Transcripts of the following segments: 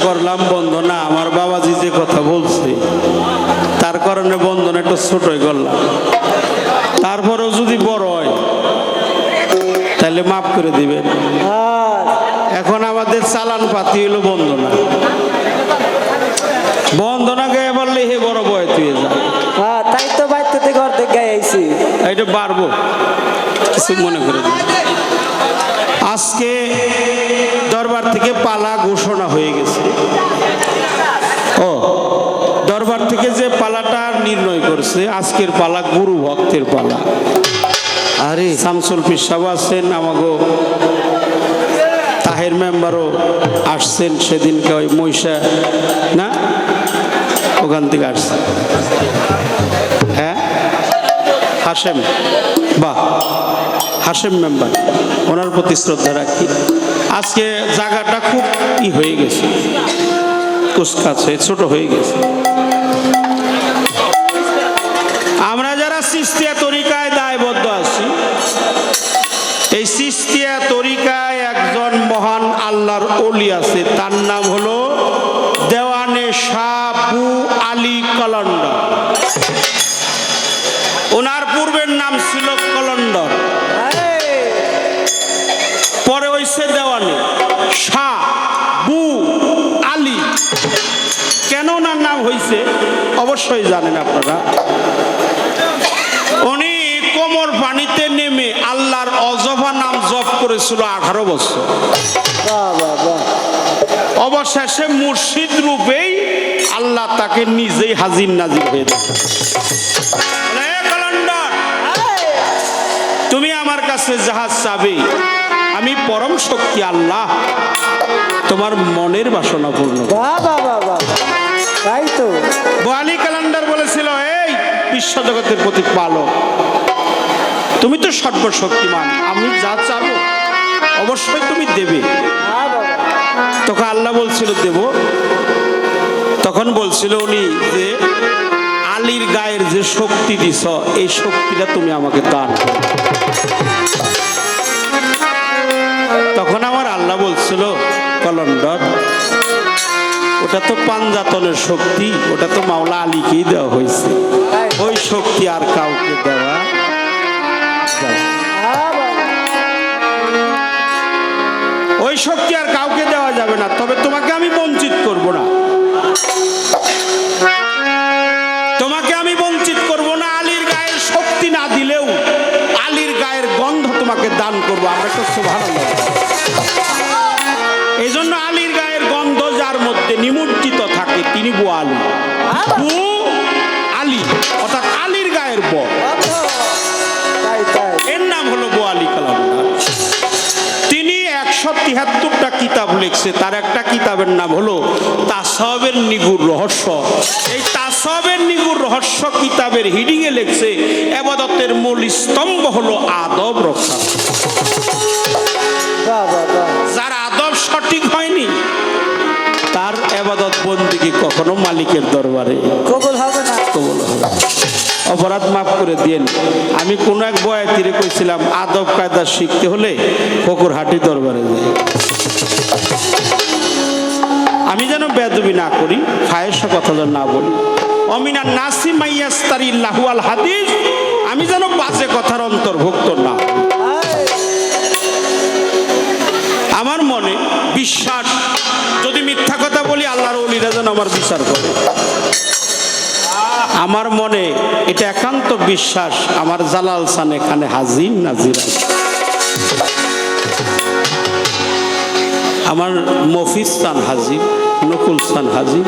করলাম বন্ধনা, আমার বাবাজি যে কথা বলছে তার কারণে বন্ধন একটু ছোটই করলাম। তারপরেও যদি বড় হয় তাহলে মাফ করে দিবেন। এখন আমাদের চালান পাতি হলো বন্ধনা। বন্ধনা গায়ে বললে হে বড় বয় তুই যা। তাই তো বাইতে থেকে অর্ধেক গায়ে আইছি। এটা পারবো কিছু মনে করে দিন। আজকে দরবার থেকে পালা ঘোষণা হয়ে গেছে। ও দরবার থেকে যে পালাটা নির্ণয় করছে, আজকের পালা গুরু ভক্তের পালা। আরে শামসুল পীর সাহেব আছেন, আমাগো তাহের মেম্বারও আসছেন সেদিনকে, ওই মহিষা না ওখান থেকে আসছে। হ্যাঁ হাশেম, বাহ হাশেম মেম্বার, ওনার প্রতি শ্রদ্ধা রাখি। আজকে জায়গাটা খুব হয়ে গেছে, কুচকাছে, ছোট হয়ে গেছে। আমরা যারা চিশতিয়া তরিকায় দায়বদ্ধ আছি, এই চিশতিয়া তরিকায় একজন মহান আল্লাহর ওলি আছে, তার নাম হলো দেওয়ানে শাহ আবু আলী কলন্ডর। ওনার পূর্বের নাম ছিল কলন্ডর, পরে হইছে দেওয়ানে শাহ আবু আলী। কেন ওনার নাম হইছে অবশ্যই জানেন আপনারা। উনি কোমর পানিতে নেমে আল্লাহর অজফা নাম জপ করেছিল 18 বছর। অবশেষে মুর্শিদ রূপেই আল্লাহ তাকে নিজেই হাজির নাজির হয়ে দেয়। তুমি আমার কাছে যাহা চাবে, আমি পরম শক্তি আল্লাহ তোমার মনের বাসনা পূর্ণ। তাই তো বোয়ালি ক্যালেন্ডার বলেছিল, এই বিশ্বজগতের প্রতিপালক, তুমি তো সর্বশক্তিমান, আমি যা চাবো অবশ্যই তুমি দেবে। তখন আল্লাহ বলছিল দেব। তখন বলছিল উনি যে আলীর গায়ের যে শক্তি দিছ, এই শক্তিটা তুমি আমাকে দান। তখন আমার আল্লাহ বলছিল, কলন্ডর ওটা তো পাঞ্জাতনের শক্তি, ওটা তো মাওলা আলীকেই দেওয়া হয়েছে, ওই শক্তি আর কাউকে দেওয়া যায়, ওই শক্তি আর কাউকে দেওয়া যাবে না। তবে তোমাকে আমি বঞ্চিত করব না, তোমাকে আমি বঞ্চিত করব না। আলীর গায়ের শক্তি না দিলেও আলীর গায়ের গন্ধ তোমাকে দান করবো। আমরা তো সুবহানাল্লাহ। এই জন্য আলীর গায়ের গন্ধ যার মধ্যে নিমজ্জিত থাকে তিনি বু আলী, বু আলী, অর্থাৎ আলীর গায়ের ব, এর নাম হলো বু আলী কালান্দার। তিনি 173টা কিতাব লিখছে, তার একটা কিতাবের নাম হলো তাসাউফের নিগুর রহস্য। এই তাসাউফের নিগুর রহস্য কিতাবের হিডিং এ লিখছে, ইবাদতের মূল স্তম্ভ হলো আদব রক্ষা। যার আদব সঠিক হয়নি তার ইবাদত বন্দেগী কখনো মালিকের দরবারে কবুল হবে না, কবুল হবে না। অপরাধ মাফ করে দিয়েন। আমি কোন এক বয়াতিরে কইছিলাম, আদব কায়দা শিখতে হলে ফকুরহাটি দরবারে যাই। আমি যেন বেদবি না করি, ফায়েসা কথা যেন না বলি। অমিনা নাসি মাইয়াস্তারিল্লাহু আল হাদিস, আমি যেন বাজে কথার অন্তর্ভুক্ত না। আমার মনে বিশ্বাস, যদি মিথ্যা কথা বলি আল্লাহর ওলিরা যেন আমার বিচার করে। আমার মনে এটা একান্ত বিশ্বাস, আমার জালাল সান এখানে হাজির নাজির আছে, আমার মফিজ সান হাজির, নকুল সান হাজির,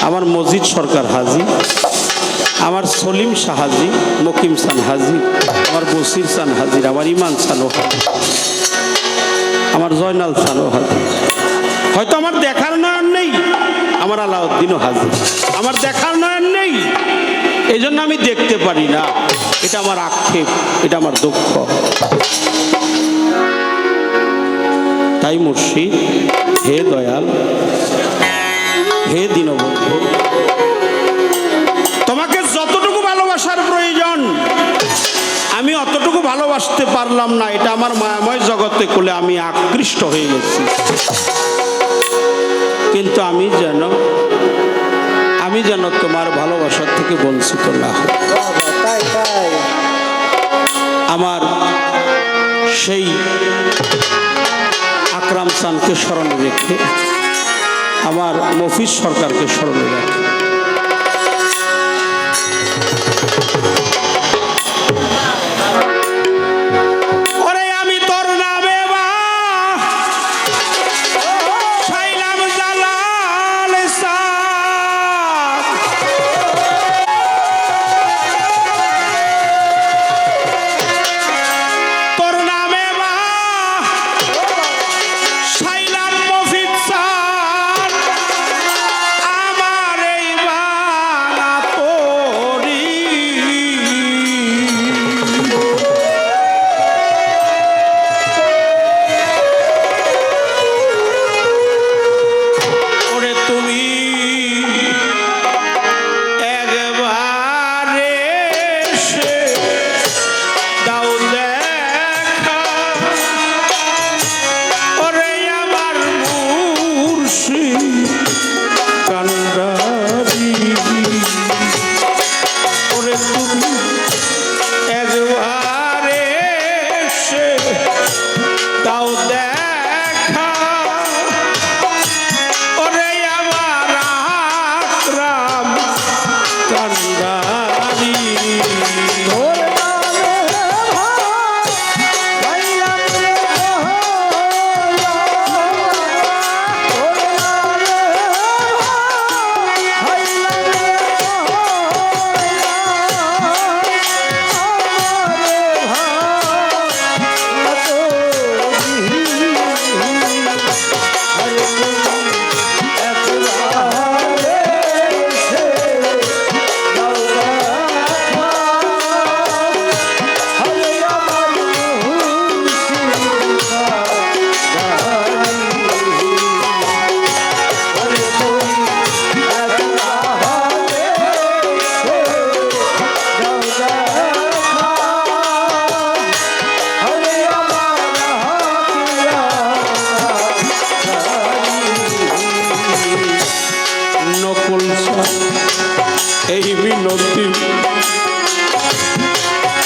আমার মজিদ সরকার হাজির, আমার সলিম শাহ হাজির, মকিম সান হাজির, আমার বসির সান হাজির, আমার ইমান সানও হাজির, আমার জয়নাল সানও হাজির। হয়তো আমার দেখার নয়ন নেই, আমার আলাউদ্দিনও হাজির। আমার দেখার নয়ন নেই, এই জন্য আমি দেখতে পারি না, এটা আমার আক্ষেপ, এটা আমার দুঃখ। তাই মুর্শিদ, হে দয়াল, হে দীনবন্ধু, তোমাকে যতটুকু ভালোবাসার প্রয়োজন আমি অতটুকু ভালোবাসতে পারলাম না। এটা আমার মায়াময় জগতে কোলে আমি আকৃষ্ট হয়ে গেছি। কিন্তু আমি যেন তোমার ভালোবাসার থেকে বঞ্চিত না হই। বাবা, তাই তাই। আমার সেই আকরাম চানকে স্মরণে রেখে, আমার মফিজ সরকারকে স্মরণে রেখে, এই মিনতি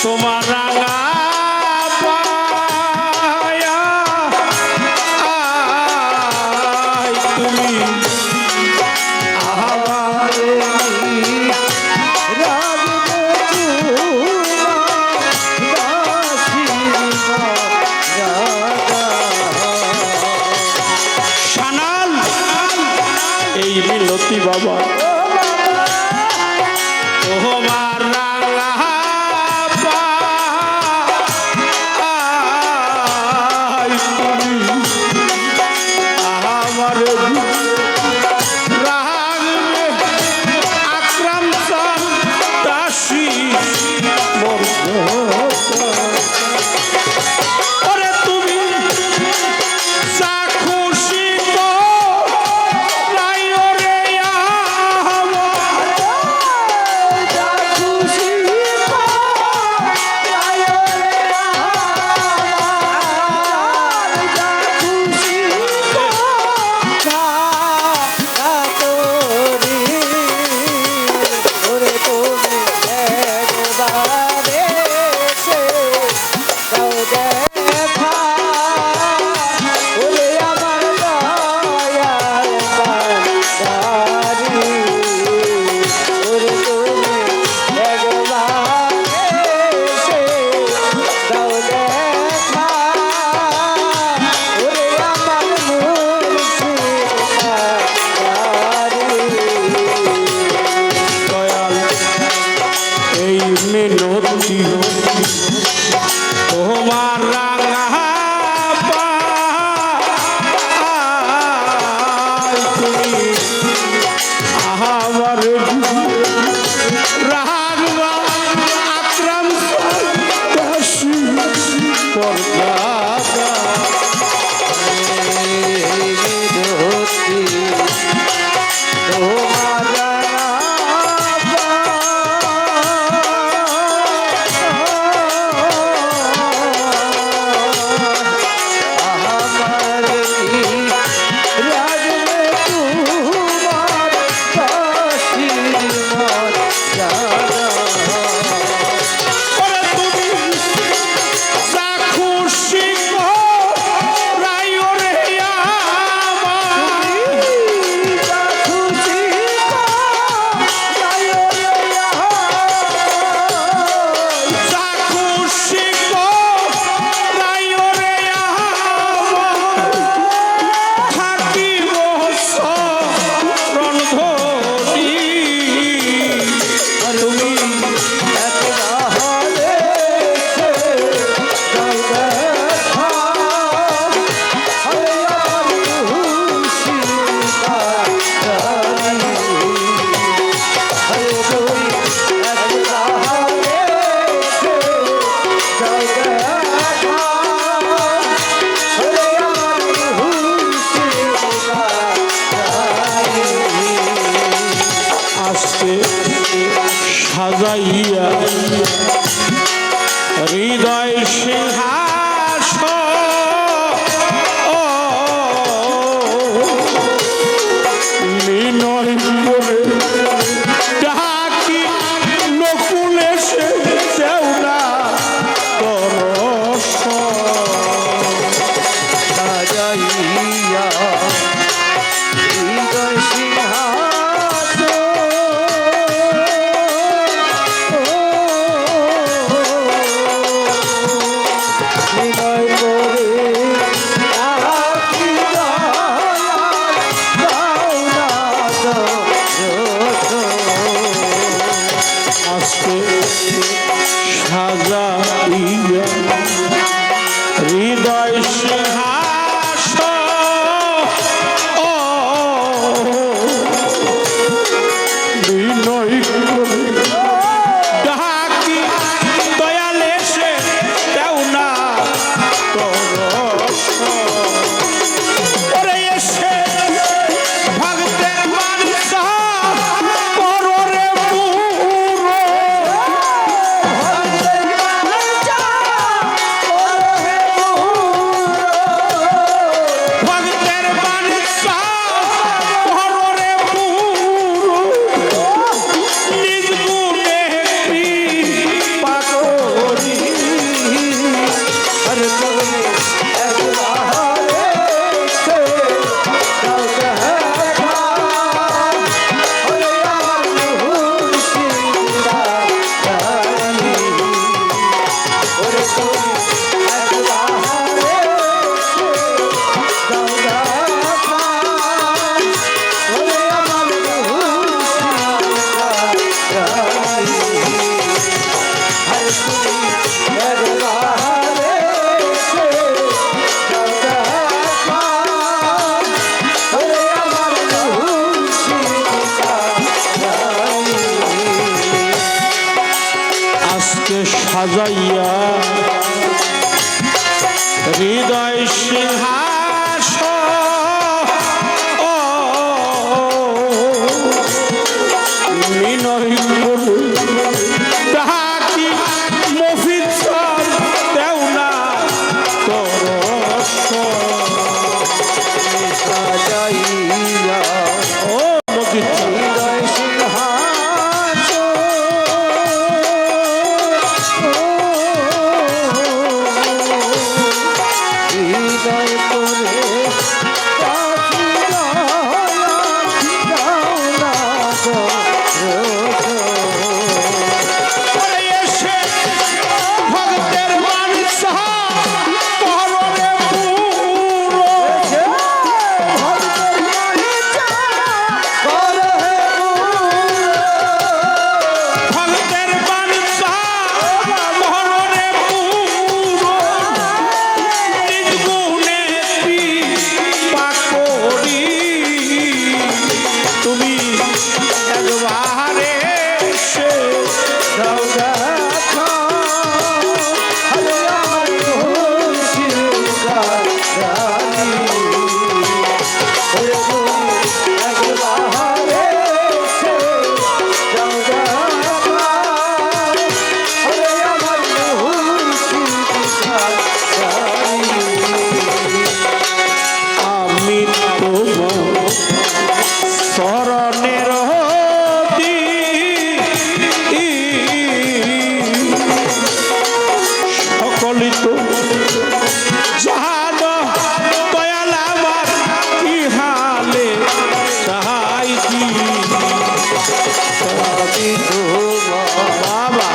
তোমার রাঙা পায়া তুমি সানাল এই মিনতি বাবা সাজাইয়া হৃদয় সিংহাসন বিনয় করে ডাকি নকুল এসে দেও না দর্শন সাজাইয়া হৃদয় সিংহাসন বিনয় করে ডাকি দাও না আজকে সাজাইয়া হৃদয় সিংহাসন বিনয় করে ডাকি দয়াল এসে দেও না দর্শন ওরে এসে ভক্তের মানসা পররে পুরো ভক্তের মানসা পররে পুরো নিজ গুণে কৃপা করি हर कोई আজকে সাজাইয়া হৃদয় সিংহাসন বিনয় করে ডাকি মফিজ স্যার দেও না দর্শন সাজাইয়া ও মফিজ স্যার হৃদয় হৃদয় করে পাখি ওরে এসে ভক্তের মানসা পররে পুরো ভক্তের মানসা পররে পুরো নিজ গুণে কৃপা করি তুমি একবারে সে আমি তোমার শরণের সকলই তো জানো দয়াল আমার কি হালে চাইছি বাবা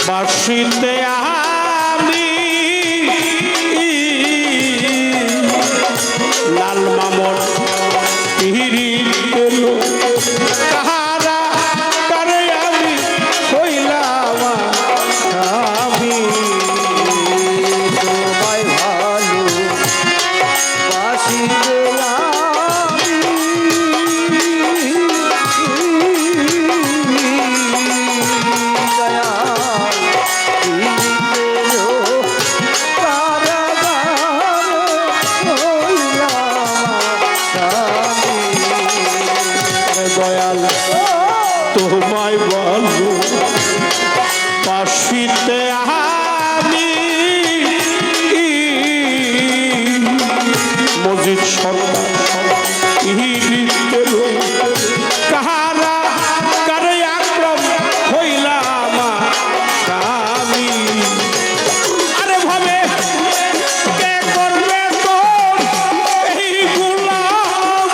বাঁশিতে আমি লাল মামর পিহিরি পেল কাহারা কারে আমি হইলাম আমি তোমায় ভালো বাসি দয়াল তোমায় বলো পাশিতে আমি মসজিদ সরকার কাহারা কারে আক্রম হইলাম স্বামী আরে ভাবে কে করবে তো এই গুলাম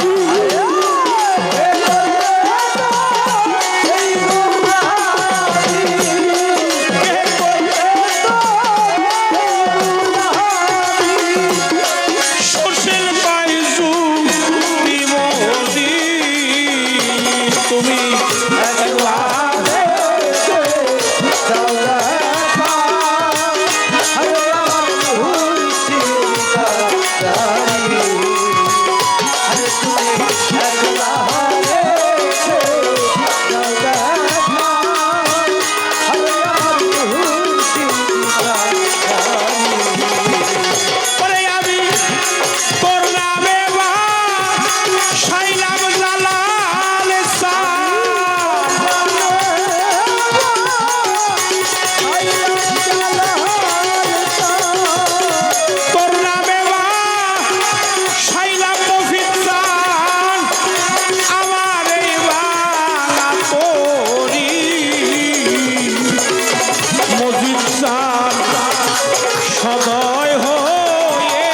সুশীল পাইছু বিমোদি তুমি পরে আমি তোর নামে বা সাইলাম জালাল তোর নামে বা সাইলাম মফিজান আমার এই বাংলা তোরি মজিদ চান সদয় হয়ে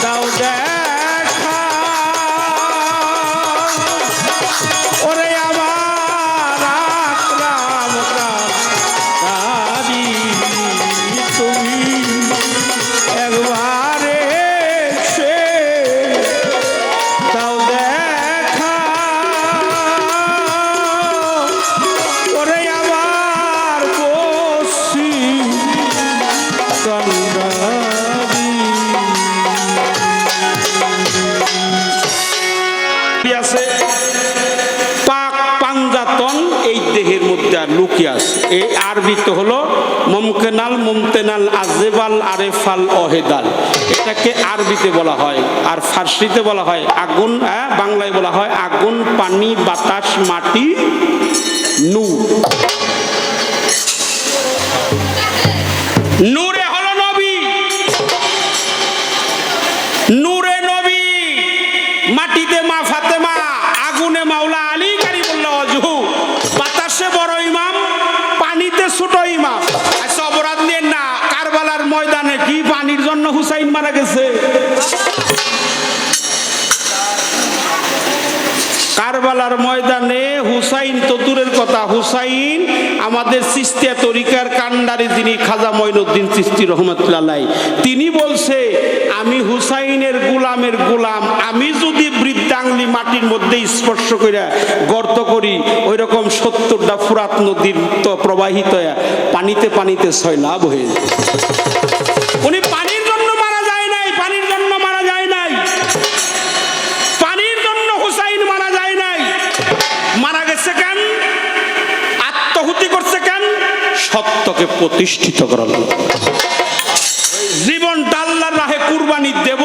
দাও দেখা ওরে আমার আকরাম কারি তুমি একবারে সে দাও দেখা ওরে আমার বসি কান্দারি আছে পাক পাঞ্জাতন এই দেহের মধ্যে আর লুকিয়ে আছে এই আরবিতে হলো মুমকিনাল মুমতেনাল আজেবাল আরেফাল অহেদাল এটাকে আরবিতে বলা হয় আর ফার্সিতে বলা হয় আগুন বাংলায় বলা হয় আগুন পানি বাতাস মাটি নূর নূরে হলো নবী নূরে নবী মাটিতে মা ফাতেমা আগুনে মাওলা আলী কারিমুল্লাহ ওয়াজহু বাতাসে বড় ইমাম পানিতে ছোট ইমাম আচ্ছা অপরাধ নিয়ে না কারবালার ময়দানে কি পানির জন্য হুসাইন মারা গেছে কারবালার ময়দানে হুসাইন তো দূরের কথা হুসাইন আমাদের চিশতিয়া তরিকার কান্ডারি যিনি খাজা মঈনুদ্দিন চিশতি রহমাতুল্লাহ আলাইহি তিনি বলছে আমি হুসাইনের গোলামের গোলাম আমি যদি বৃদ্ধাঙ্গলি মাটির মধ্যে স্পর্শ করে গর্ত করি ওই রকম 70টা ফুরাত নদীর তো প্রবাহিত পানিতে পানিতে সয়লাভ হয়ে যায় উনি পানির জন্য মারা যায় নাই পানির জন্য মারা যায় নাই পানির জন্য হুসাইন মারা যায় নাই মারা গেছে কেন আত্মহুতি করছে কেন সত্যকে প্রতিষ্ঠিত করার জন্য জীবনটা আল্লাহর রাহে কুরবানি দেব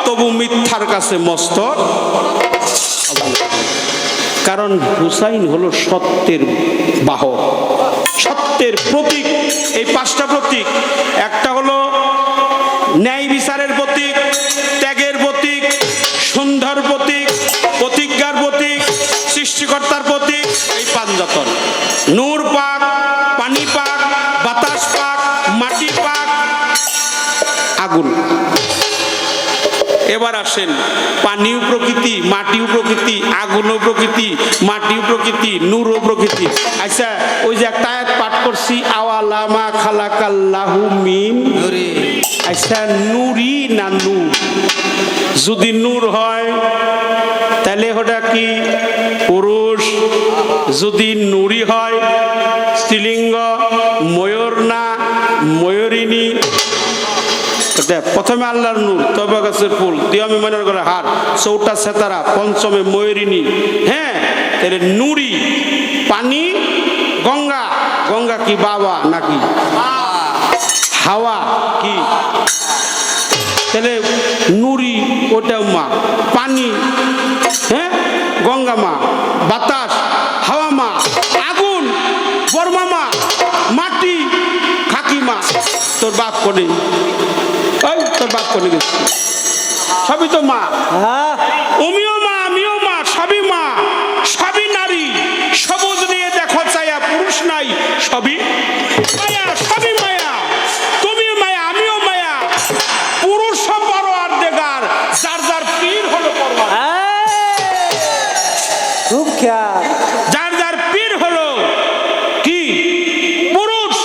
তবু মিথ্যার কাছে মস্তক কারণ হুসাইন হলো সত্যের বাহক সত্যের প্রতীক এই 5টা প্রতীক একটা হলো ন্যায় বিচারের প্রতীক ত্যাগের প্রতীক সন্ধ্যার প্রতীক প্রতিজ্ঞার প্রতীক সৃষ্টিকর্তার প্রতীক এই পাঞ্জাতন নূর পাক পানি পাক বাতাস পাক মাটি পাক আগুন এবার আসেন, পানিও প্রকৃতি, মাটিও প্রকৃতি, আগুনও প্রকৃতি, মাটিও প্রকৃতি, নূরও প্রকৃতি। আচ্ছা, ওই যে একটা আয়াত পাঠ করছি, আওয়ালামা খালাকাল্লাহু মিন, আচ্ছা নূরি না নূর? যদি নূর হয় তাহলে ওটা কি পুরুষ? যদি নুরি হয় স্ত্রীলিঙ্গ, ময়ূর না ময়ূরিনী? প্রথমে আল্লাহর নূর, তবে গাছের ফুল, দিয়মি মনের করে হার, চৌটা সেতারা, পঞ্চমে ময়ূরিনী। হ্যাঁ, তাহলে নুরি পানি, গঙ্গা, গঙ্গা কি বাবা নাকি হাওয়া কি? তাহলে নুরি ওটাও মা, পানি হ্যাঁ গঙ্গা মা, বাতাস হাওয়া মা, আগুন বর্মা মা, মাটি কাকিমা। তোর বাপ কোনে? ওই তোর বাপ কোনে গেছে? সবই তো মা। তুমিও মা, আমিও মা, সবই মা, সবই নারী। সবুজ নিয়ে দেখো চায়া, পুরুষ নাই, সবই মায়া, সবই মায়া। তুমি মায়া, আমিও মায়া। পুরুষ বড় আর দেগার, যার যার পীর হলো পরওয়ার। খুব খেয়াল। যার যার পীর হলো কি পুরুষ।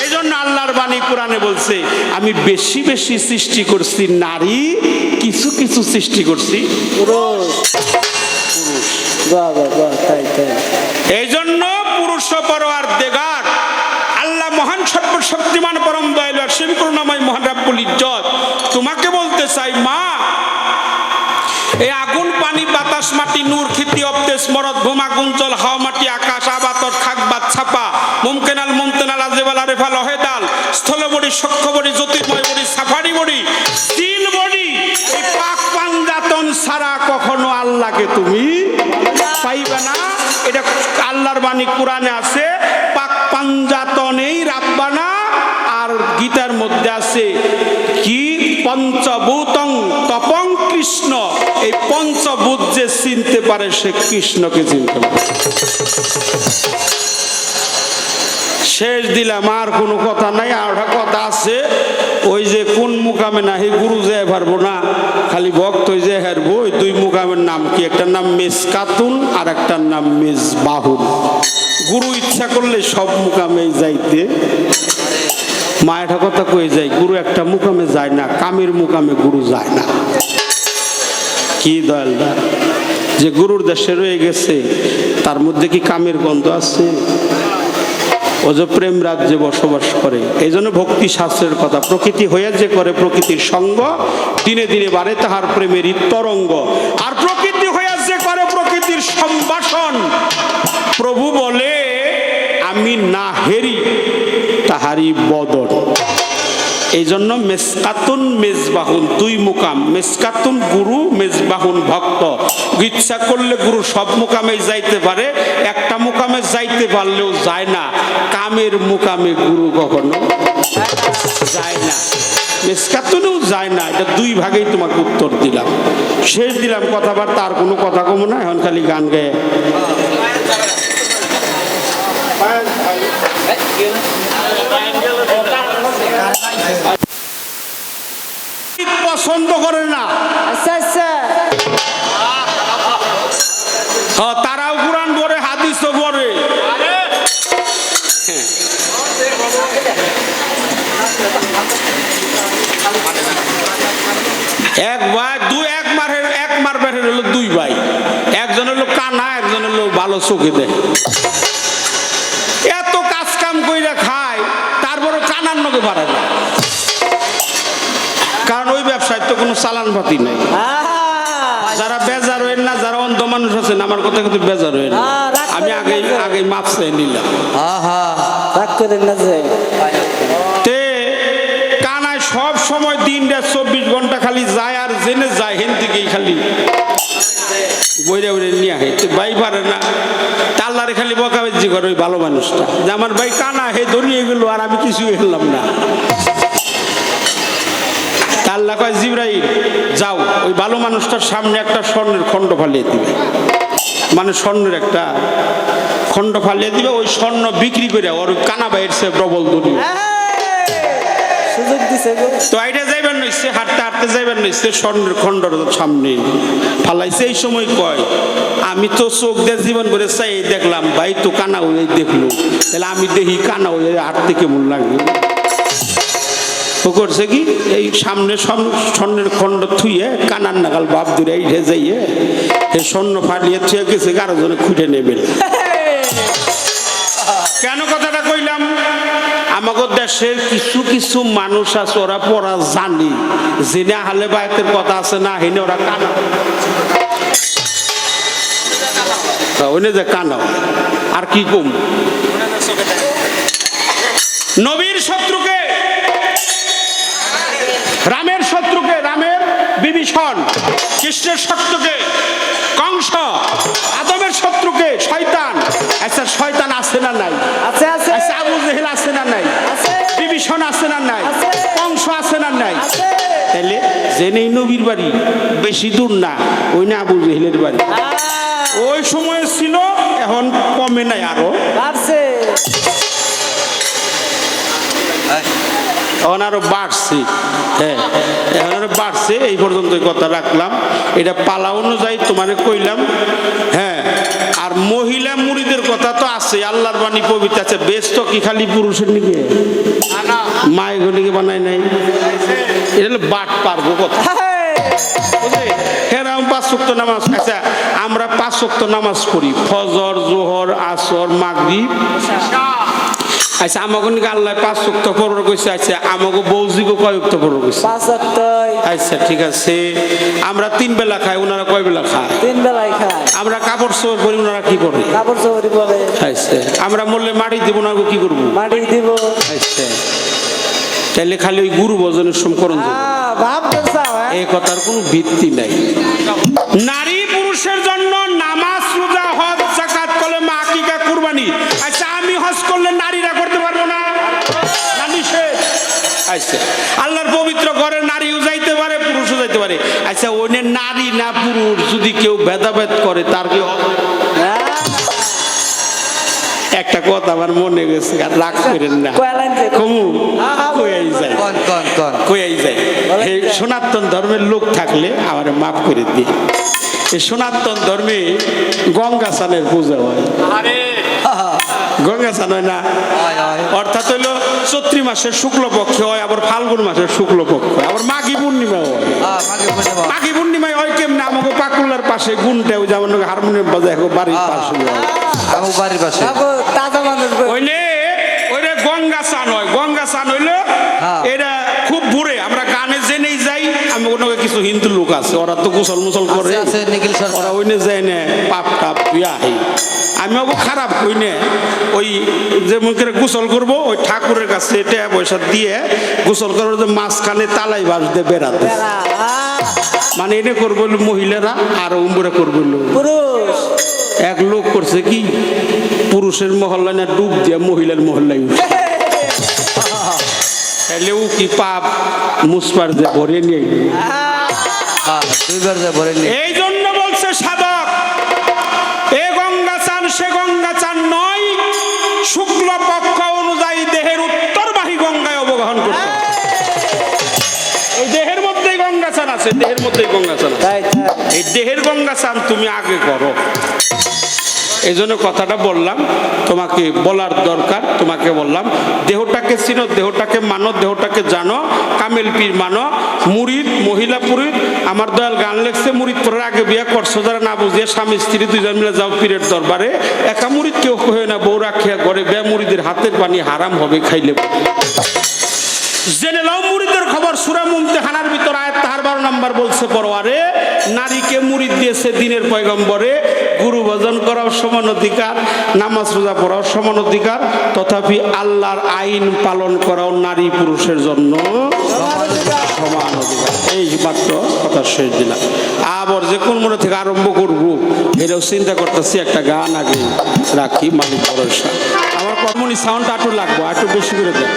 এই জন্য আল্লাহর বাণী কোরআনে বলছে, আমি বেশি বেশি সৃষ্টি করছি নারী, কিছু কিছু সৃষ্টি করছি পুরুষ। বাহ বাহ বাহ, তাই তাই। এই জন্য পুরুষ পরওয়ার দেগার আল্লাহ মহান সর্বশক্তিমান পরম দয়ালু অসীম করুণাময় মহান রাব্বুল ইজ্জত তোমাকে বলতে চাই, মা এই আগুন পানি বাতাস মাটি নূর খিতি অবদেশ মরদ ভূমা গুঞ্জল হাওয়া মাটি আকাশ আবাতর খাকবাত ছাপা মুমকেনাল মুমতেনাল আজেবাল আরেফাল অহেদাল স্থলবড়ি সক্ষবড়ি জ্যোতির্ময় বড়ি সাফারি বড়ি স্টিল বড়ি, এই পাক পাঞ্জাতন ছাড়া কখনো আল্লাহকে তুমি পাইবে না। এটা আল্লাহর বাণী কোরআনে আছে, পাক পাঞ্জাতনেই রাব্বানা। আর গীতার মধ্যে আছে কি, পঞ্চভূতং তপং কৃষ্ণ। এই পঞ্চভূত যে চিনতে পারে সে কৃষ্ণকে চিনতে পারে। শেষ দিলাম, আর কোনো কথা নাই। আর একটা কথা আছে, ওই যে কোন মুকামে না, এই গুরু যে পারবো না, খালি ভক্ত ওই যে হারবো। ওই দুই মুকামের নাম কি? একটার নাম মেসকাতুন আর একটার নাম মেজবাহুন। গুরু ইচ্ছা করলে সব মুকামে যাইতে, মা এটা কথা কয়ে যায়, গুরু একটা মুকামে যায় না, কামের মুকামে গুরু যায় না। কি দয়ালদা, যে গুরুর দেশে রয়ে গেছে তার মধ্যে কি কামের গন্ধ আছে? ও যে প্রেম রাজ্যে বসবাস করে। এই জন্য ভক্তি শাস্ত্রের কথা, প্রকৃতি হইয়া যে করে প্রকৃতির সঙ্গ, দিনে দিনে বাড়ে তাহার প্রেমের তরঙ্গ। আর প্রকৃতি হইয়া যে করে প্রকৃতির সম্ভাষণ, প্রভু বলে আমি না হেরি তাহারি বদন। এই জন্য মেসকাতুন মেজবাহুন, দুই মুকাম, মেসকাতুন গুরু, মেজবাহুন ভক্ত। ইচ্ছা করলে গুরু সব মুকামে যাইতে পারে, একটা মুকামে যাইতে পারলেও যায় না। কামের মুকামে গুরু কখনো যায় না, মেসকাতুনও যায় না। এটা দুই ভাগেই তোমাকে উত্তর দিলাম, শেষ দিলাম কথাবার্তা। আর কোনো কথা কমো না, এখন খালি গান গায়ে পছন্দ করে না। আচ্ছা আচ্ছা, তারাও কোরআন পড়ে, হাদিসও পড়ে। এক ভাই এক মার বের হলো দুই ভাই, একজন হলো কানা, একজন হলো ভালো চোখে দেয়। এত কাজ কাম কইরা খায়, তারপরে কানার নগে পারে না, কারণ ওই ব্যবসায় তো কোনো চালান পাতি নাই। যারা বেজার হইন না, যারা অন্ধ মানুষ আছেন, আমার কথা কিন্তু বেজার হইন না। আমি আগে মাপ চাই নিলাম। রাগ করেন না যে তে কানায় সব সময় দিনটা 24 ঘন্টা খালি যায়, আর জেনে যায় হেন দিকেই খালি বইরে বইরে নিয়ে আহে। ভাই পারে না, তাল্লারে খালি বকাবেজি করে ওই ভালো মানুষটা, যে আমার ভাই কানা হে ধরিয়ে গেল আর আমি কিছুই খেললাম না। আল্লাহ কয়, জিবরাইল যাও ওই ভালো মানুষটার সামনে একটা স্বর্ণের খণ্ড ফালিয়ে দিবে, মানে স্বর্ণের একটা খণ্ড ফালিয়ে দিবে। ওই স্বর্ণ বিক্রি করে ওর কানা ভাইয়ের সে প্রবল ধনী। সুযোগ দিছে গো তো আইটা যাইবার নইছে, হাঁটতে হাঁটতে যাইবার নইছে, স্বর্ণের খণ্ডর সামনে ফালাইছে। এই সময় কয়, আমি তো চোখ দিয়ে জীবন করে চাই দেখলাম, ভাই তো কানা হয়ে দেখলো, তাহলে আমি দেখি কানা হয়ে হাঁটতে কেমন লাগবে। ও করছে কি, এই সামনে স্বর্ণের খণ্ড থুইয়ে কানার নাগাল বাপ দূরে উঠে যাইয়ে এই স্বর্ণ ফাটিয়ে থুয়ে গেছে, কারো জন্য খুঁজে নেবেন। কেন কথাটা কইলাম, আমাদের দেশের কিছু কিছু মানুষ আছে, ওরা পড়া জানি, জেনে হালে বায়তের কথা আছে না, হেনে ওরা কানা ওইনে যে কানা। আর কি কম, নবীর শত্রুকে, রামের শত্রুকে রামের বিভীষণ, কৃষ্ণের শত্রুকে কংস, আদমের শত্রুকে শয়তান। আচ্ছা শয়তান আছে না নাই? আছে আছে আচ্ছা আবু জেহেল আছে না নাই? আছে বিভীষণ আছে না নাই? আছে। কংস আছে না নাই? আছে। তাহলে জেনেই নবীর বাড়ি বেশি দূর না, ওই না আবু জেহেলের বাড়ি। ওই সময় ছিল, এখন কমে নাই, আরো বাড়ছে এখন আরো বাড়ছে। হ্যাঁ, এখন আরো বাড়ছে। এই পর্যন্ত কথা রাখলাম, এটা পালা অনুযায়ী তোমারে কইলাম। হ্যাঁ, আর মহিলা মুড়িদের কথা তো আছে, আল্লাহর বাণী পবিত্র আছে। বেশ তো কি খালি পুরুষের নিকে মায়েগুলিকে বানায় নাই, এটা হলো বাট পারবো কথা। হেরাম 5 ওয়াক্ত নামাজ। আচ্ছা আমরা 5 ওয়াক্ত নামাজ পড়ি, ফজর, জোহর, আসর, মাগরিব। আচ্ছা আমাকে নাকি আল্লাহ 5 ওয়াক্ত পড়ার কইছে। আচ্ছা আমাকে বৌজিকে কয় ওয়াক্ত পড়ার কইছে? 5 ওয়াক্ত। আচ্ছা ঠিক আছে, আমরা 3 বেলা খাই, ওনারা কয় বেলা খায়? 3 বেলায় খায়। আমরা কাপড় চোপড় পরি, ওনারা কি করে? কাপড় চোপড় পরে। আচ্ছা আমরা মরলে মাটি দিব না, কি করবো? মাটি দিব। আচ্ছা তাহলে খালি ওই গুরু ভজনের সমকরণ বাপ চাও এই কথার কোনো ভিত্তি নাই। নারী পুরুষের জন্য নামাজ, রোজা, হজ, যাকাত, কলেমা, আকিকা, কুরবানি। আচ্ছা আমি হজ করলে নারীরা করতে পারবো না? না নিষেধ? আচ্ছা আল্লাহর পবিত্র ঘরে নারীও যাইতে পারে, পুরুষও যাইতে পারে। আচ্ছা ওনে নারী না পুরুষ যদি কেউ ভেদাভেদ করে, তার কি হজ? একটা কথা আমার মনে গেছে, আর রাগ করেন না, কমু কইয়াই যায়, কইয়াই যায়। এই সনাতন ধর্মের লোক থাকলে আমার মাফ করে দিয়ে। এই সনাতন ধর্মে গঙ্গা স্নানের পূজা হয়। গঙ্গা স্নান হয় না? অর্থাৎ হইলো চৈত্রী মাসের শুক্লপক্ষে হয়, আবার ফাল্গুন মাসের শুক্লপক্ষ হয়, আবার মাঘী পূর্ণিমা হয়। মাঘী পূর্ণিমায় হয় কেমনে? আমাকে পাকুলার পাশে গুনটা, ওই যেমন হারমোনিয়াম বাজায় বাড়ির পাশে, বাড়ির পাশে তাজা মানুষ হইলে ওইটা গঙ্গা স্নান হয়। গঙ্গা স্নান হইলো এটা খুব ভোরে, আমরা গানে জেনেই যাই। আমি ওনাকে কিছু হিন্দু লোক আছে, ওরা তো গোসল মুসল করে, ওরা ওইনে যায় না, পাপ টাপ আহে। আমি ওকে খারাপ কই না, ওই যে মুখের গোসল করবো, ওই ঠাকুরের কাছে টাকা পয়সা দিয়ে গোসল করবো, যে মাঝখানে তালাই বাস দিয়ে বেড়াতে, মানে এটা করবো মহিলারা, আর উমরা করবো পুরুষ। এক লোক করছে কি, পুরুষের মহল্লায় না ডুব দিয়ে মহিলার মহল্লায় উঠে, তাহলে ও কি পাপ মুসপার যে ভরে নিয়ে। এই জন্য বলছে সাধক, এ গঙ্গা চান সে গঙ্গা চান নয়, শুক্ল পক্ষ অনুযায়ী দেহের উত্তরবাহী গঙ্গায় অবগাহন করতে। এই দেহের মধ্যেই গঙ্গা চান আছে, দেহের মধ্যেই গঙ্গা চান আছে। এই দেহের গঙ্গা চান তুমি আগে করো। এই জন্য কথাটা বললাম, তোমাকে বলার দরকার, তোমাকে বললাম দেহটাকে চিনো, দেহটাকে মানো, দেহটাকে জানো। কামেল পীর মানো, মুরিদ মহিলা পুরুষ। আমার দয়াল গান লেখছে, মুরিদ পরের আগে বিয়ে করছো যারা না বুঝিয়ে, স্বামী স্ত্রী 2 জন মিলে যাও পীরের দরবারে। একা মুরিদ কেউ কহে না, বউ রাখিয়া ঘরে বে মুরিদের হাতের পানি হারাম হবে খাইলে। জেনে লাও মুরিদের খবর, সূরা মুমতাহানার ভিতর আয়াত তাহার 12 নম্বর বলছে, পরওয়ারে নারীকে মুরিদ দিয়েছে দিনের পয়গম্বরে। গুরু ভজন করাও সমান অধিকার, নামাজ রোজা পড়াও সমান অধিকার, তথাপি আল্লাহর আইন পালন করাও নারী পুরুষের জন্য সমান অধিকার। এই মাত্র কথা শেষ দিলাম। আবার যে কোন মনে থেকে আরম্ভ করবো এটাও চিন্তা করতেছি। একটা গান আগে রাখি, মালিক ভরসা। আমার কর্মনি সাউন্ডটা একটু লাগবো, একটু বেশি করে দেয়।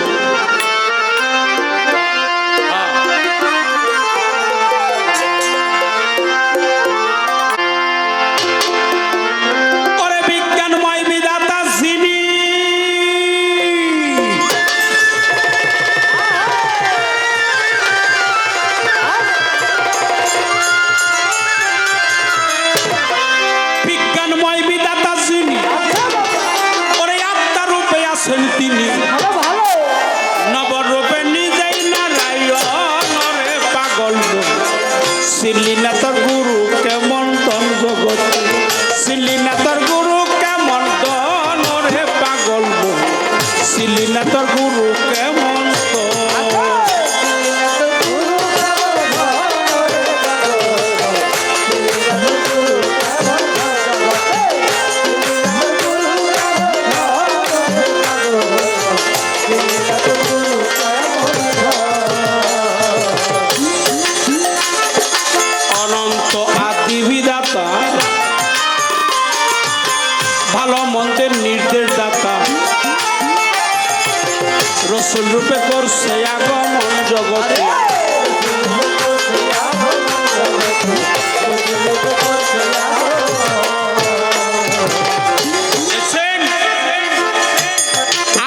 রসুল রূপে করছে আগমন জগতে।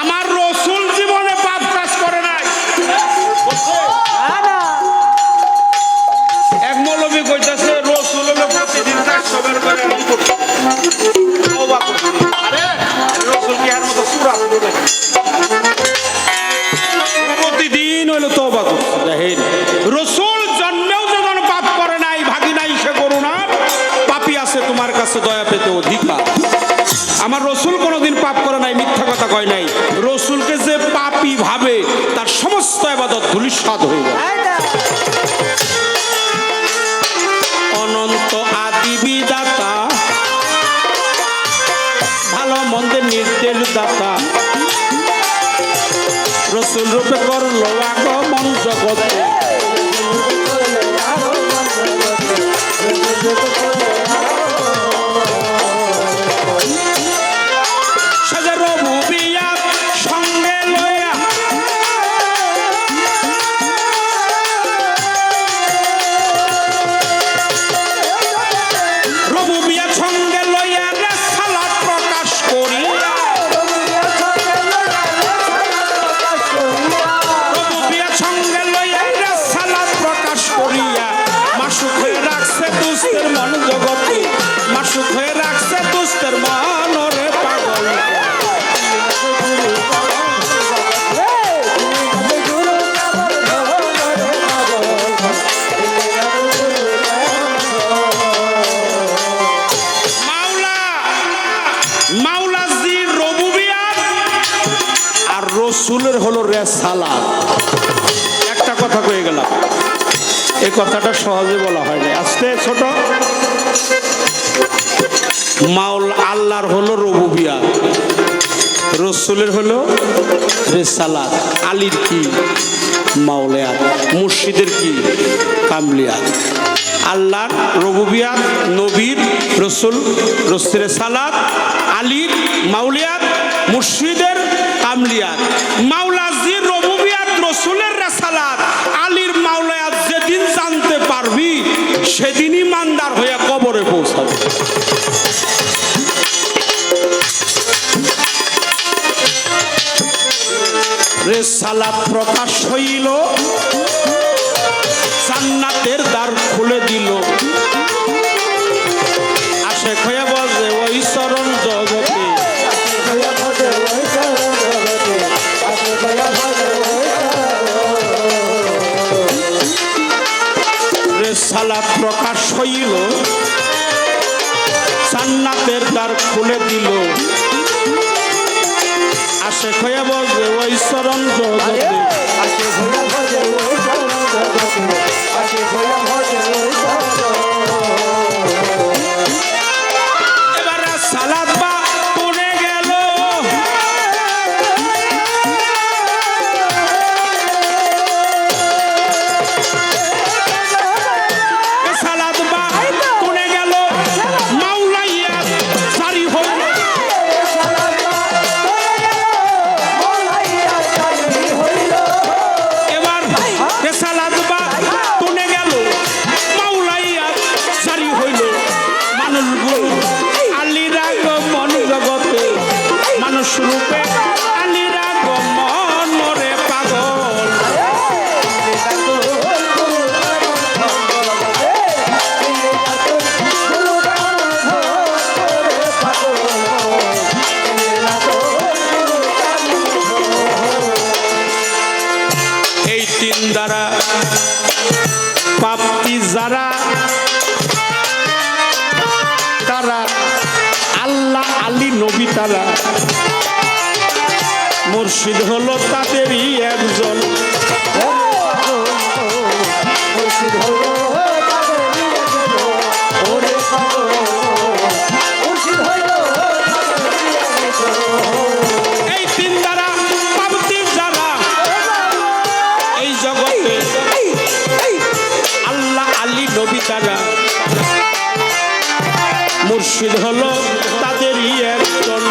আমার রসুল জীবনে পাপ কাজ করে নাই। এক মৌলবী কইতাছে রসুল হলো প্রতিদিন 400 বার করে আমল করছে। তওবা করছে। আরে রসুল কি আর মতো সূরা পড়ে? প্রতিদিন হলো তওবা করছে। দেখেন রসুল জন্মেও যখন পাপ করে নাই, ভাগি নাই সে করুণার পাপী আছে তোমার কাছে দয়া পেতে অধিকার। আমার রসুল কোনোদিন পাপ করে নাই, মিথ্যা কথা কয় নাই। রসুলকে যে পাপী ভাবে তার সমস্ত ইবাদত ধূলিসাৎ হয়ে যায়। অনন্ত আদি বিধাতা, ভালো মন্দের নির্দেশ দাতা, রসুল রূপে করলো আগমন জগতে। সাজার রবুবিয়াত সঙ্গে লইয়া রবুবিয়াত সঙ্গে লইয়া রেসালাত প্রকাশ করিয়া রবুবিয়াত সঙ্গে লইয়া রেসালাত প্রকাশ করিয়া মাসুক হয়ে রাখছে দুস্থের মন জগতে। মাসুক হয়ে রাখছে দুস্থের মন রে পাগল। মাওলাজির রবুবিয়াত আর রসুলের হলো রেসালাত। একটা কথা কয়ে গেলাম, এই কথাটা সহজে বলা হয় না, আস্তে ছোট। আল্লাহর হলো রবুবিয়াত, রসুলের হলো রেসালাত, আলীর কি মাওলায়াত, মুর্শিদের কি কামলিয়াত। আল্লাহর রবুবিয়াত, নবীর রসুল রেসালাত, আলীর মাওলিয়াত, মুর্শিদের কামলিয়াত। মাওলাজির রবুবিয়াত, রসুলের রেসালাত, আলীর মাওলায়াত যেদিন জানতে পারবি সেদিনই ইমানদার হয়ে কবরে পৌঁছাবে। রেসালাত প্রকাশ হইল, জান্নাতের দ্বার খুলে দিল। আশেক হয়ে বসে ওই চরণ জগতে। রেসালাত প্রকাশ হইল, জান্নাতের দ্বার খুলে দিল। আশেক হয়ে বসে ওই চরণ জগতে। এবারে সালাত বা কোনে গেল, সালাত বা কোনে গেল, মাওলাইয়া জারি হইল। এবার রেসালাত বা কোনে গেল, মাওলাইয়া জারি হইল। মানুষ গুরু আলীর আগমন জগতে, মানুষ রূপে আলীর আগমন রে পাগল। এই তিন দ্বারা পাপী যারা, তারা আল্লাহ আলী নবী, তারা মুর্শিদ হলো তাদেরই একজন। এই তিন দ্বারা পাপী যারা এই জগতে, আল্লাহ আলী নবী তারা, মুর্শিদ হলো তাদেরই একজন।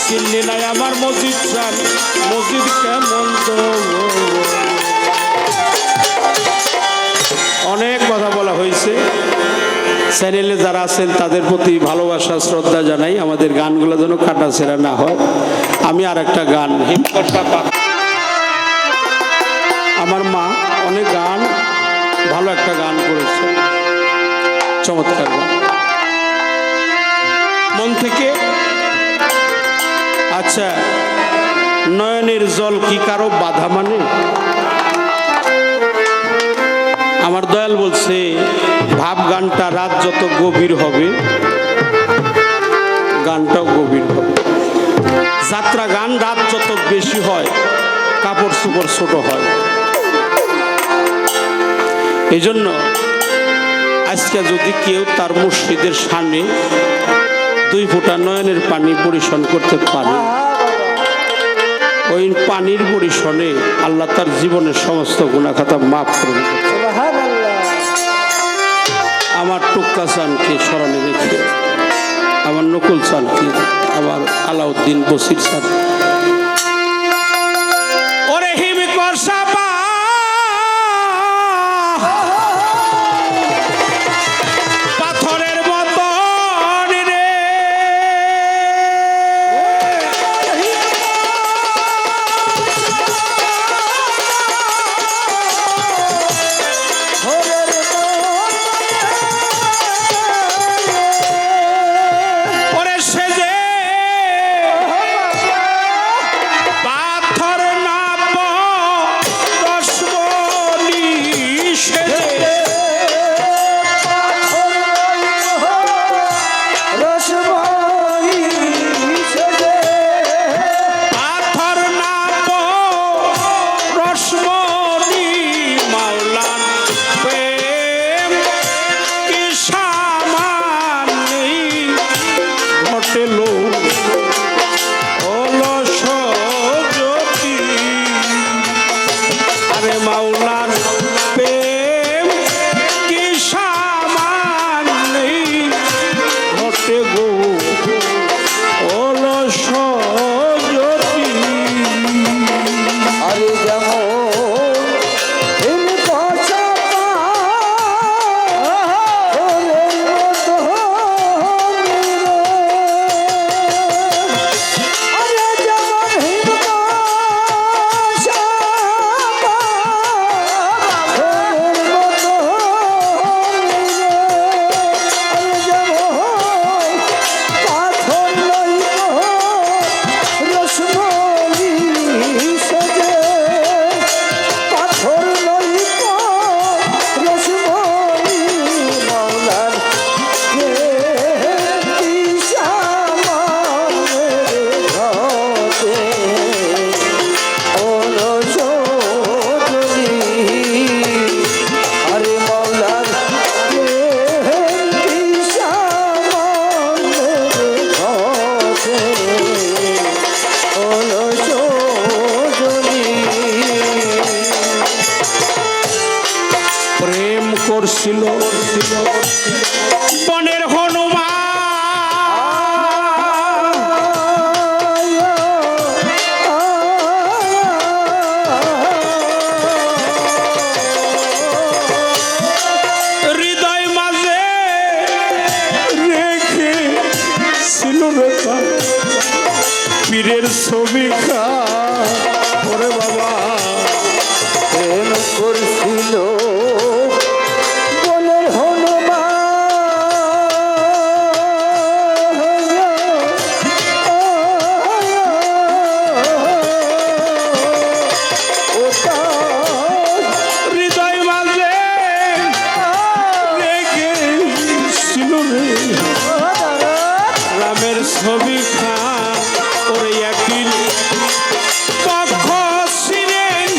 চিনলি নাই আমার মসজিদ চান, মসজিদ কেমন তো। অনেক কথা বলা হয়েছে, চ্যানেলে যারা আছেন তাদের প্রতি ভালোবাসা শ্রদ্ধা জানাই। আমাদের গানগুলো যেন কাটাছেঁড়া না হয়। আমি আর একটা গান, আমার মা অনেক গান, ভালো একটা গান করেছে, চমৎকার গান মন থেকে। আচ্ছা, নয়নের জল কি কারো বাধা মানে? আমার দয়াল বলছে ভাব গানটা রাত যত গভীর হবে গানটাও গভীর হবে। যাত্রা গান রাত যত বেশি হয় কাপড় চোপড় ছোট হয়। এই জন্য আজকে যদি কেউ তার মুর্শিদের সামনে 2 ফোঁটা নয়নের পানি পরিশন করতে পারে, ওই পানির পরিশনে আল্লাহ তার জীবনের সমস্ত গুনাহ খাতা মাফ করবে। আমার টুক্কা চানকে স্মরণে রেখে, আমার নকুল চানকে, আমার আলাউদ্দিন বসির চান, ওরে হিম করসাবা পাথরের মতো রে, ওরে সে যে পাথর না রসমণি, সে যে পাথর না রসমণি, মাওলান প্রেম কি সামান্যে ঘটেলো অলস জ্যোতি। আরে মাওলার প্রেম কি সামান্যে ঘটে গো অলস জ্যোতি। আরে যেমন হিম করসাবা পাথরের মতো রে, আরে যেমন হিম করসাবা পাথরের মতো রে, আরে যেমন পাথর লইব রসমণি, সেজে পাথর লইব রসমণি, মাওলার প্রেম কি সামান্যে ঘটে অলস জ্যোতি। আরে মাওলার প্রেম কি সামান্যে ঘটে অলস জ্যোতি। প্রেম করছিল বনের হনুমান, হৃদয় মাঝে রেখে ছিল রেখা পীরের ছবি খা। ওরে বাবা, প্রেম করছিল বনের হনুমান, হৃদয় মাঝে রেখে ছিল রে রামের ছবি খা। ওরে একদিন পক্ষ ছিলেন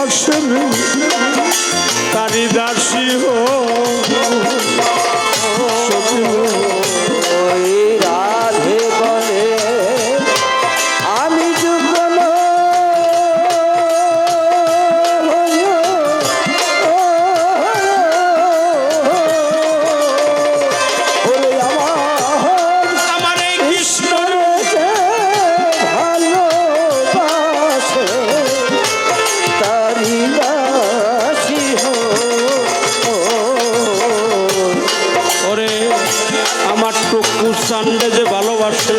বাসের তারি দাসী হো ওই রাধে বলে আমি যুগল আমার এই কৃষ্ণ ভালোবাসে তারি দাসী হো ওরে আমার টুকু সান্ডে যে ভালোবাসে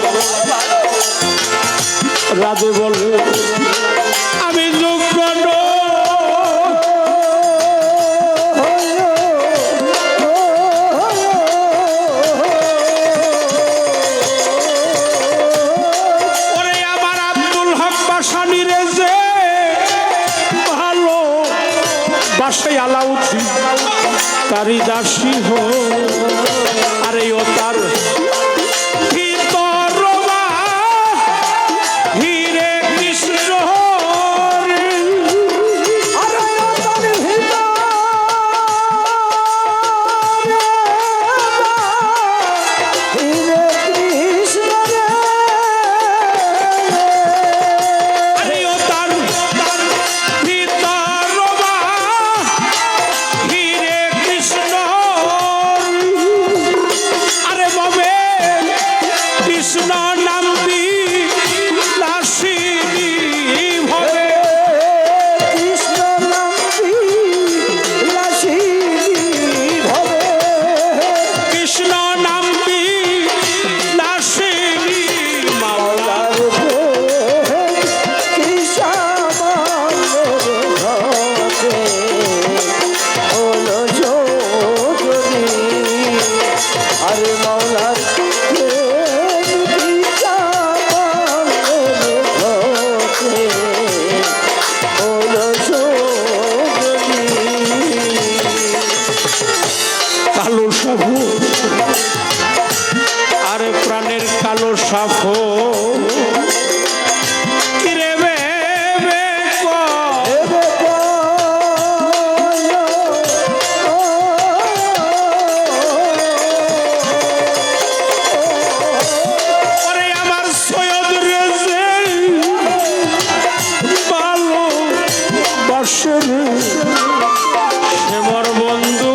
রাধে বলে আমি যোগ্য নই। ওরে আমার আব্দুল হক বাসানি রে যে ভালো বাসায় আলাউদ্দিন তারি দাসী হো আরে ও তার ভিতর হিরে কৃষ্ণ রে। আরে ও তার ভিতর হিরে কৃষ্ণ আরে বাবে কৃষ্ণ নাম দাসী ভবে কৃষ্ণ নামটি লাসি ভবে কৃষ্ণ নাম দাসী মাওলা আরে মাওলার কালো সাফ আরে প্রাণের কালো সাফ কিরে বে ওরে আমার সৈয়দ রেজে ভালো বাসের হেমর বন্ধু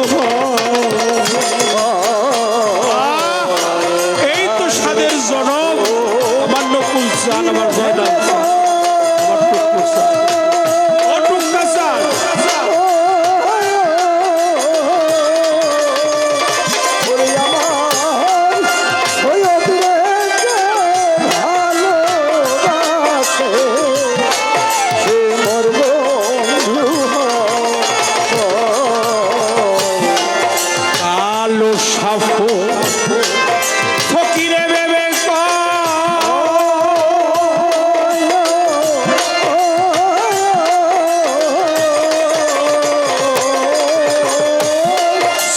এই তো সাদের জনক আমার নকুল চান আমার জয়নাল চান আমার টুকু চান ও টুকা চান কালো সাফ ফকিরে বেবে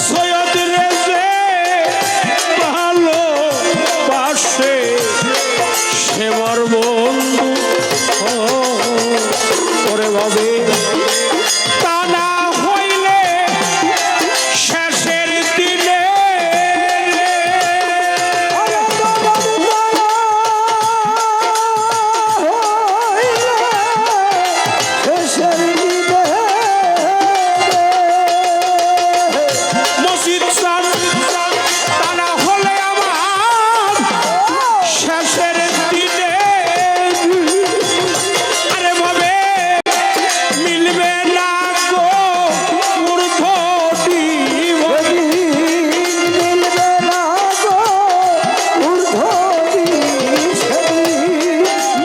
সৈয়দ রেজে ভালো বাসে সেবর বন্ধু ওরে ভাবে তা না হইলে শেষের দিনে মসজিদ চান তা না হলে আমার শেষের দিনে আরে ভাবে মিলবে না গো ঊর্ধ্বটি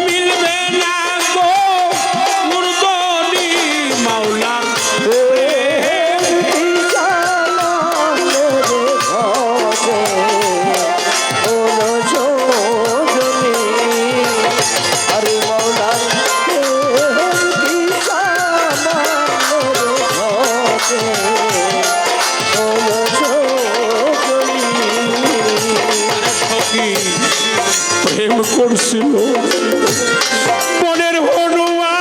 মিলবে না গো ঊর্ধ্বটি মাওলার আরে মাওলার সখী প্রেম করছিল মনের হনুমান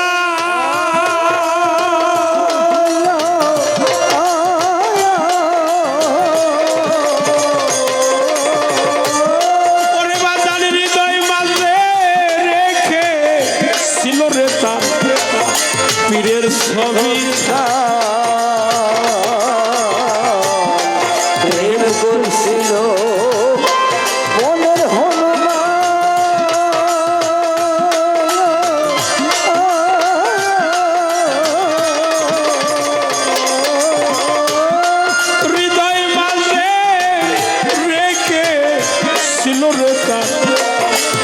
ছিল রে তার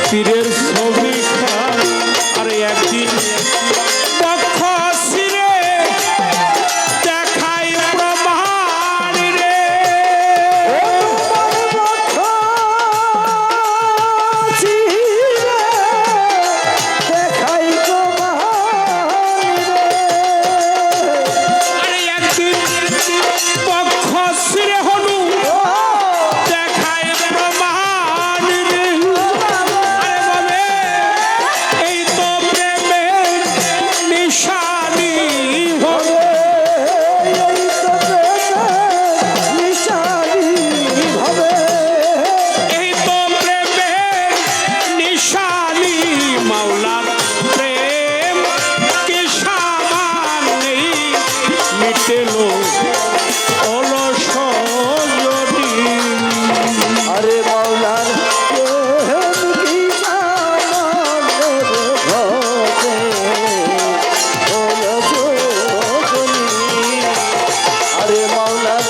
তীরের ছবি খান আরে একদিন পক্ষ ছিঁড়ে দেখাই প্রমাণ রে দেখাই আরে একদিন পক্ষ ছিঁড়ে হনু দেখাই প্রমাণ রে আরে বাবে এই তো প্রেমের নিশানি হবে এই তো প্রেমের নিশানি মাওলার প্রেম কে সামানে মিটেলো অলস যদি আরে মাওলার আরে মাওলার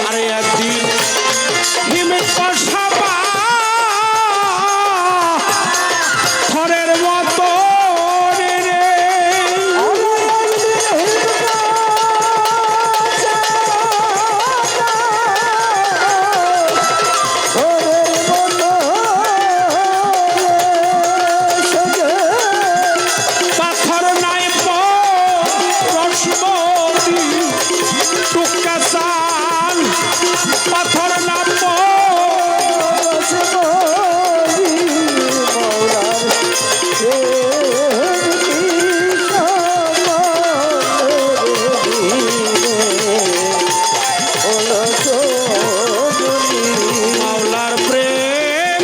আরে একদিন হিমে কষাবা থরের মতো রে পাথর নাই রসমতি টুকা চাল পাথর নাম মাওলার প্রেম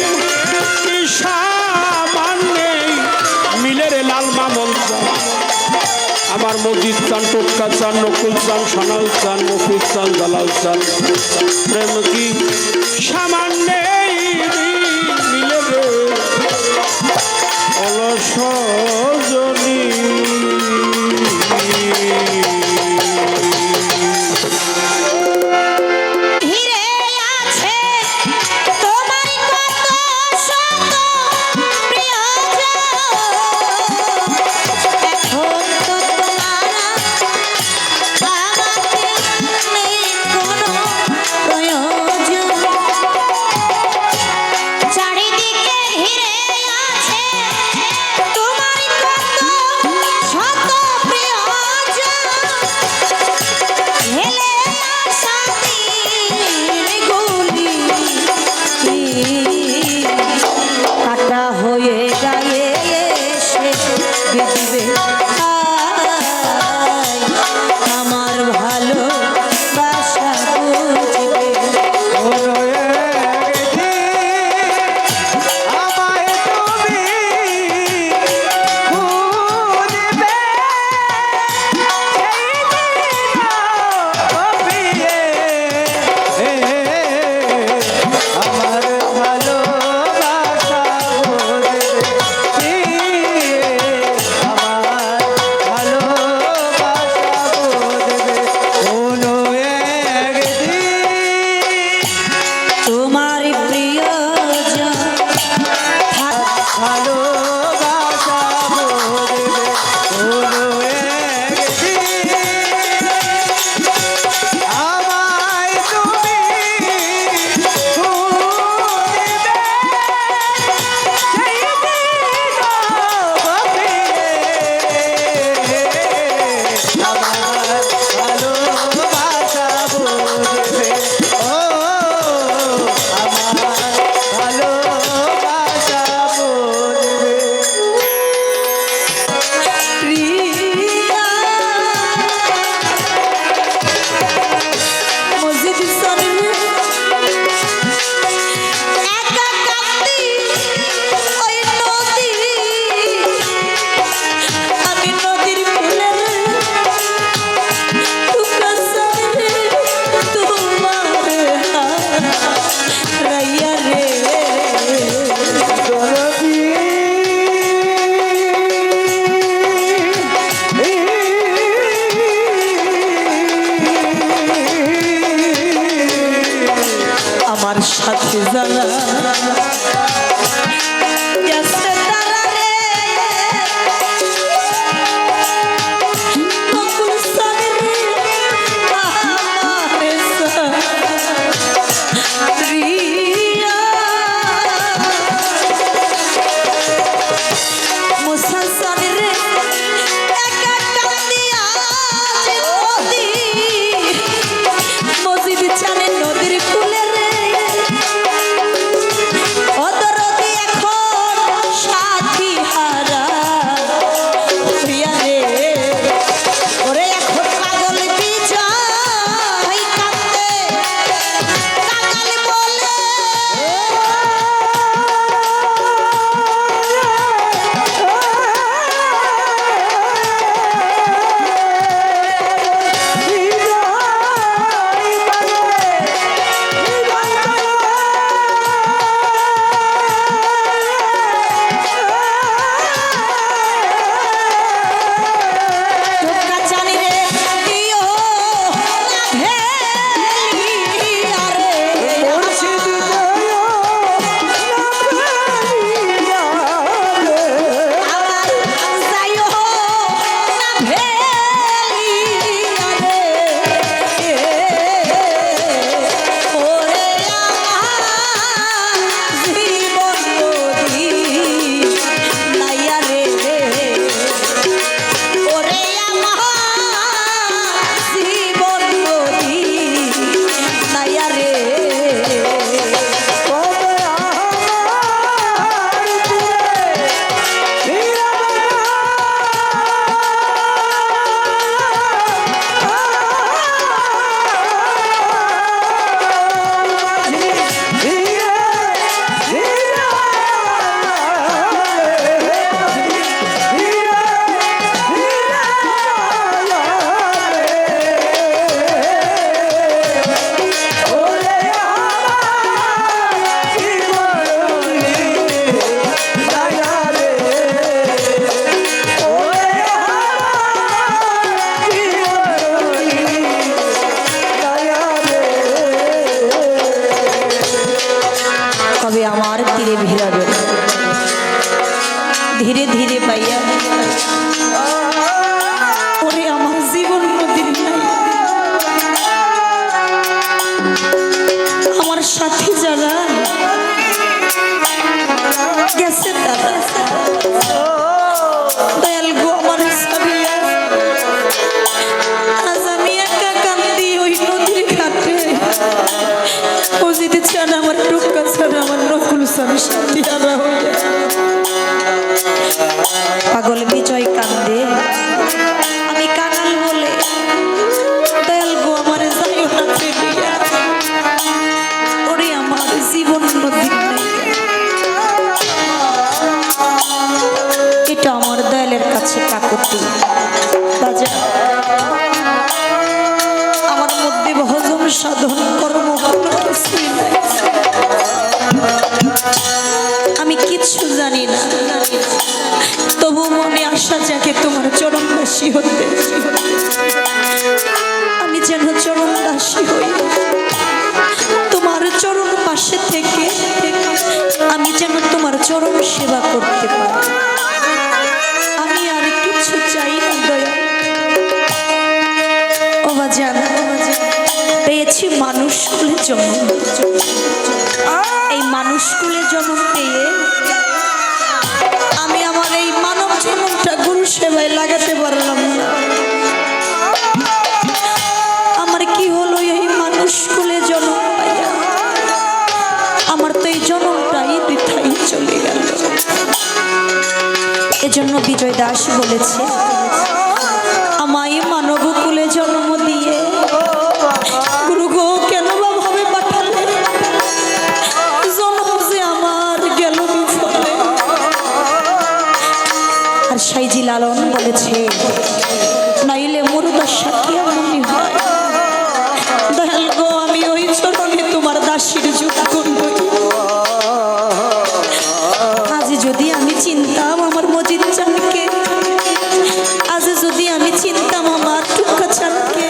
কি সামান্যে মিলে রে লাল মামল চান আমার মজিদ চান টোটকা চান নকুল চান সানাল চান মফিজ চান জালাল চান প্রেম কি সামান্য মিলে রে অলস জনী হিরে আছে তোমার কত শত প্রিয়জন এখন তো তোমার আমাকে নেই কোনো প্রয়োজন চারিদিকে হিরে আছে তোমার কত কাকুতি বাজার আমার মধ্যে ভজন সাধন কর্ম কোনো কিছুই নাই। আমি কিচ্ছু জানি না, তবু মনে আশা জাগে তোমার চরণবাসী হতে। আমি যেন চরণবাসী হই, তোমার চরণ পাশে থেকে আমি যেন তোমার চরণ সেবা করতে পারি। আমি আর কিছু চাই না দয়া। ও বাজান, পেয়েছি মানুষ কুলে জন্ম। এই মানুষ কুলে জন্ম পেয়ে আমি আমার এই মানব জন্মটা গুরু সেবায় লাগাতে পারলাম না। আমার কি হলো এই মানুষ কুলে জন্ম পাইয়া? আমার তো এই জন্মটাই বৃথাই চলে গেল। এজন্য বিজয় দাস বলেছে, আমায় মানব কুলে জন্ম দিয়ে গুরু গো কেন বা ভাবে পাঠালে, জন্ম যে আমার গেল বিফলে। আর সাইজি লালন বলেছে, নাইলে মুরুদার সাথে এমনই হয়। দয়াল গো আমি ওই চরণে তোমার দাসীর যোগ্য নই। আজ যদি আমি চিনতাম আমার মজিদ চানকে, আজ যদি আমি চিনতাম আমার টুকা চানকে,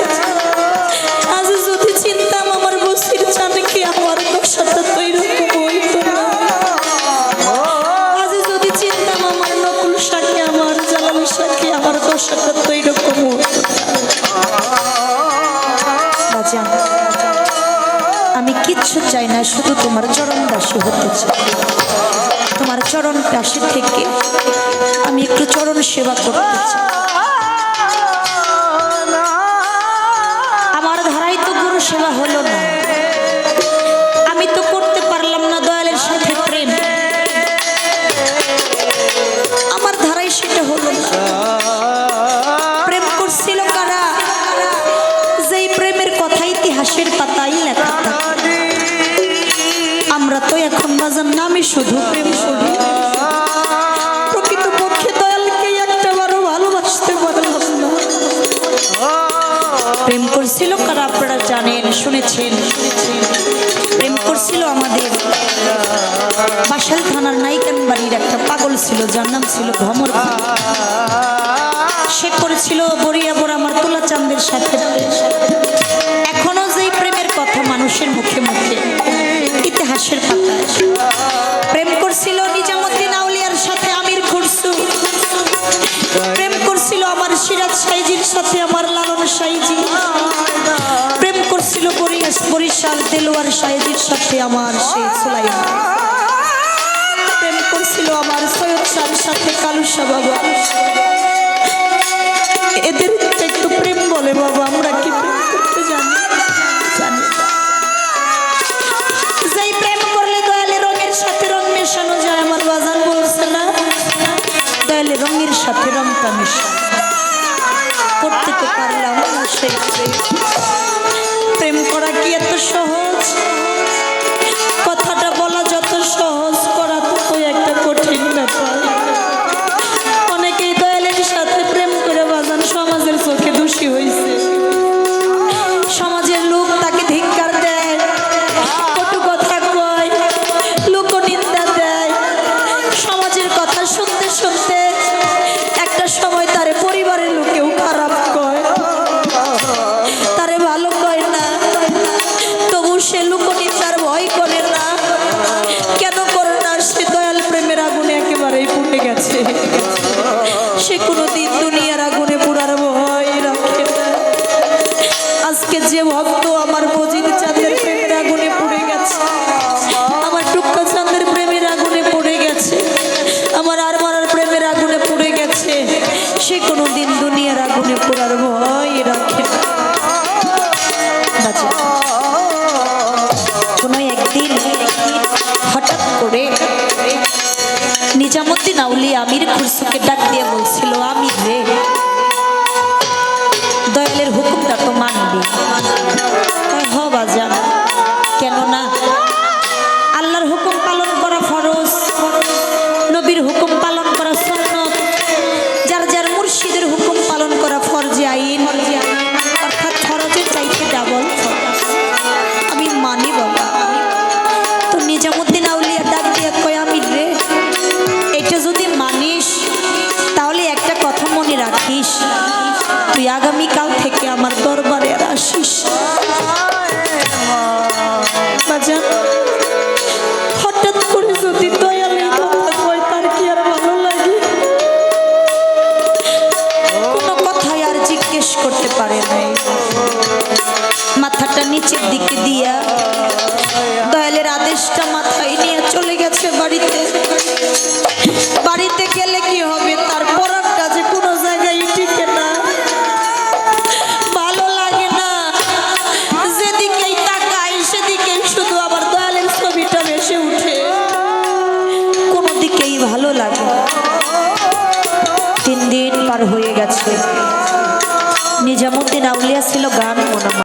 আজ যদি চিনতাম আমার বসির চানকে, আমার দশাটা তো এরকম হইতো না। আজ যদি চিনতাম আমার নকুল শাকে, আমার জালাল শাকে, আমার দশাটা তো এরকম হইতো না। আমি কিচ্ছু চাই না, শুধু তোমার চরণ দাসী হতে চাই। তোমার চরণ পাশে থেকে আমি একটু চরণ সেবা করতে চাই। আমার ধারাই তো গুরু সেবা হলো না, আমি তো করতে পারলাম না দয়ালের সাথে প্রেম। আমার ধারাই সেটা হলো না। প্রেম করছিল কারা? যেই প্রেমের কথা ইতিহাসের পাতায় লেখা থাকে। আমরা তো এখন বাজার নামে শুধু প্রেম করি, প্রকৃত পক্ষে দয়ালকে একটা বারো ভালোবাসতে পারলাম না। প্রেম করছিল কারা আপনারা জানেন, শুনেছেন। প্রেম করছিল আমাদের বাসাল থানার নাইকান বাড়ির একটা পাগল ছিল, যার নাম ছিল ভ্রমর। সে করেছিল বরিয়াবর আমার তোলা চাঁদের সাথে। এখনো যেই প্রেমের কথা মানুষের মুখে মুখে ইতিহাসের পাতায়। প্রেম করছিল নিজামুদ্দিন আউলিয়ার সাথে আমির খুরসু। প্রেম করছিল আমার সিরাজ সাইজির সাথে আমার লালন সাইজি। প্রেম করছিল বরিশাল দেলোয়ার সাইজির সাথে আমার সেই সুলাইমান। প্রেম করছিল আমার সৈয়দ শাহর সাথে কালুসা বাবা। এদের একটু প্রেম বলে বাবা, আমরা কি প্রেম করতে জানি? জানি না। যেই প্রেম করলে দয়ালে রঙের সাথে রং মেশানো যায়, আমার বাজান বলছে না, দয়ালে রঙের সাথে রংটা মেশা করতে তো পারলাম না। সেই প্রেম করা কি এত সহজ? কথাটা বলা যত সহজ, করা তো একটা কঠিন ব্যাপার। অনেকেই দয়ালের সাথে প্রেম করে বাজান সমাজের চোখে দোষী হয়েছে। সমাজের লোক তাকে ধিক্কার দেয়, কটু কথা কয়, লোকনিন্দা দেয়। সমাজের কথা শুনতে শুনতে একটা সময় তারে পরিবারের লোকেও খারাপ কয়, তারে ভালো কয় না। তবু সে লোকনিন্দার ভয় করে না। কেন করে না? সে দয়াল প্রেমের আগুনে একেবারেই পুড়ে গেছে। সে কোনোদিন দুনিয়ার আগুনে পুরার ভয় রাখে না। আজকে যে ভক্ত আমার মজিদ চাঁদের প্রেমের আগুনে পড়ে গেছে, আমার টুক্কা চাঁদের প্রেমের আগুনে পড়ে গেছে, আমার আর মারার প্রেমের আগুনে পড়ে গেছে, সে কোনোদিন দুনিয়ার আগুনে পোড়ার ভয় রাখে না। কোনো একদিন হঠাৎ করে নিজামুদ্দিন আউলিয়া আমির খুরসুকে ডাক দিয়ে বলছিল, আমির রে, দয়ালের হুকুমটা তো মানবি। হ বাজান, কেন না? আল্লাহর হুকুম পালন করা ফরজ, নবীর হুকুম পালন করা সুন্নত। যার যার মুর্শিদ থাকিস, তুই আগামীকাল থেকে আমার দরবারে আর আসিস। বাজান, হঠাৎ করে যদি দয়ালের কথা কয় তার কি আর ভালো লাগে? কোনো কথাই আর জিজ্ঞেস করতে পারে নাই। মাথাটা নিচের দিকে দিয়া দয়ালের আদেশটা মাথায় নিয়ে চলে গেছে বাড়িতে। বাড়িতে গেলে কি হবে, তার পরারটা যে কোনো জায়গায় টিকে না, ভালো লাগে না। যেদিকেই তাকাই সেদিকেই শুধু আবার দয়ালের ছবিটা ভেসে উঠে, কোনো দিকেই ভালো লাগে না। 3 দিন পার হয়ে গেছে। নিজামুদ্দিন আউলিয়া ছিল গান মনে